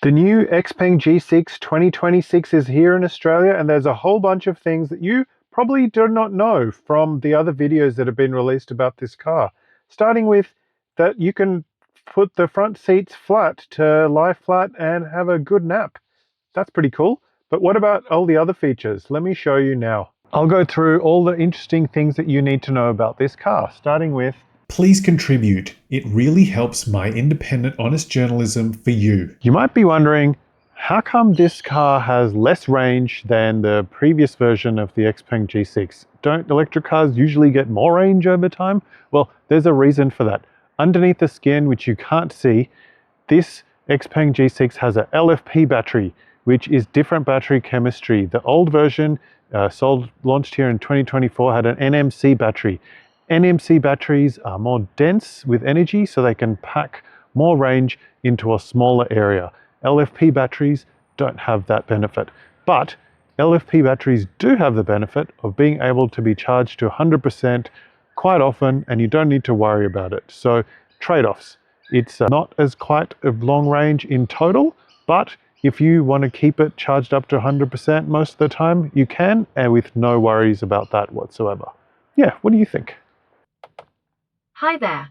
The new XPeng G6 2026 is here in Australia, and there's a whole bunch of things that you probably do not know from the other videos that have been released about this car. Starting with that you can put the front seats flat to lie flat and have a good nap. That's pretty cool. But what about all the other features? Let me show you now. I'll go through all the interesting things that you need to know about this car, starting with please contribute. It really helps my independent, honest journalism for you. You might be wondering, how come this car has less range than the previous version of the XPeng G6? Don't electric cars usually get more range over time? Well, there's a reason for that. Underneath the skin, which you can't see, this XPeng G6 has a LFP battery, which is different battery chemistry. The old version, launched here in 2024, had an NMC battery. NMC batteries are more dense with energy, so they can pack more range into a smaller area. LFP batteries don't have that benefit, but LFP batteries do have the benefit of being able to be charged to 100% quite often, and you don't need to worry about it. So trade-offs. It's not as quite a long range in total, but if you want to keep it charged up to 100% most of the time, you can, and with no worries about that whatsoever. Yeah, what do you think? Hi there.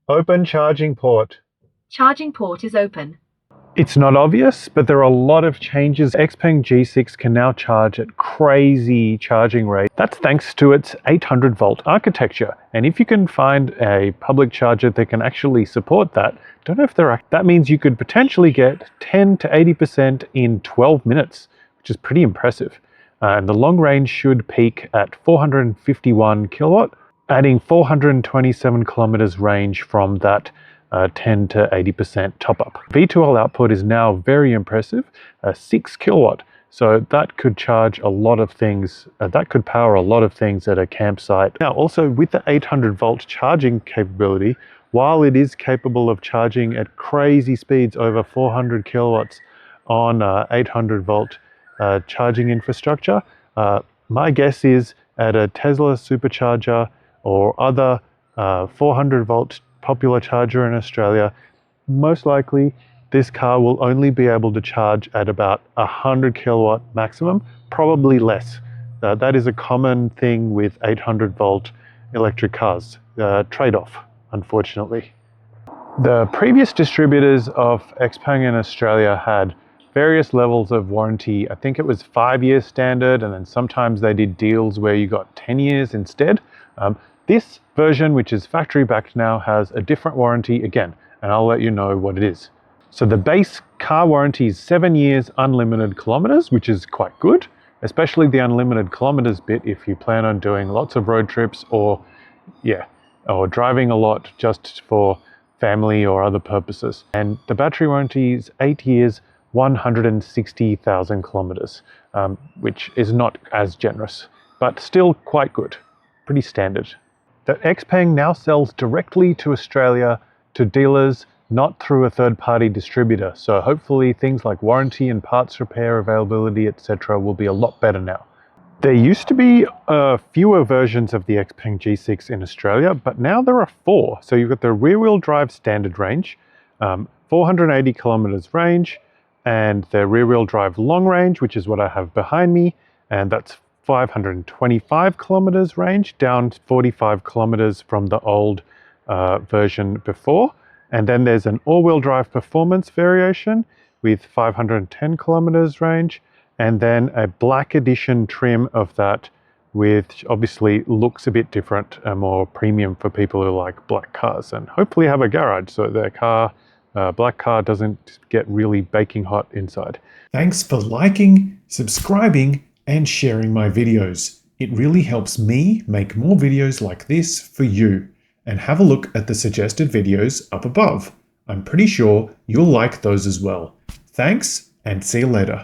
Open charging port. Charging port is open. It's not obvious, but there are a lot of changes. XPeng G6 can now charge at crazy charging rate. That's thanks to its 800 volt architecture. And if you can find a public charger that can actually support that, don't know if there are, that means you could potentially get 10 to 80% in 12 minutes, which is pretty impressive. And the long range should peak at 451 kilowatt, adding 427 kilometers range from that 10 to 80% top up. V2L output is now very impressive, 6 kilowatt. So that could charge a lot of things, that could power a lot of things at a campsite. Now also with the 800 volt charging capability, while it is capable of charging at crazy speeds over 400 kilowatts on 800 volt charging infrastructure, my guess is at a Tesla supercharger or other 400 volt popular charger in Australia, most likely this car will only be able to charge at about 100 kilowatt maximum, probably less. That is a common thing with 800 volt electric cars, trade-off, unfortunately. The previous distributors of XPeng in Australia had various levels of warranty. I think it was 5 years standard, and then sometimes they did deals where you got 10 years instead. This version, which is factory backed now, has a different warranty again, and I'll let you know what it is. So the base car warranty is 7 years unlimited kilometers, which is quite good, especially the unlimited kilometers bit if you plan on doing lots of road trips or driving a lot just for family or other purposes. And the battery warranty is 8 years, 160,000 kilometers, which is not as generous, but still quite good, pretty standard. The XPeng now sells directly to Australia to dealers, not through a third-party distributor. So hopefully things like warranty and parts repair availability, etc. will be a lot better now. There used to be fewer versions of the XPeng G6 in Australia, but now there are 4. So you've got the rear-wheel drive standard range, 480 kilometers range, and the rear-wheel drive long range, which is what I have behind me, and that's 525 kilometers range, down 45 kilometers from the old version before. And then there's an all-wheel drive performance variation with 510 kilometers range, and then a black edition trim of that, which obviously looks a bit different and more premium for people who like black cars and hopefully have a garage so their car, black car, doesn't get really baking hot inside. Thanks for liking, subscribing, and sharing my videos. It really helps me make more videos like this for you. And have a look at the suggested videos up above. I'm pretty sure you'll like those as well. Thanks, and see you later.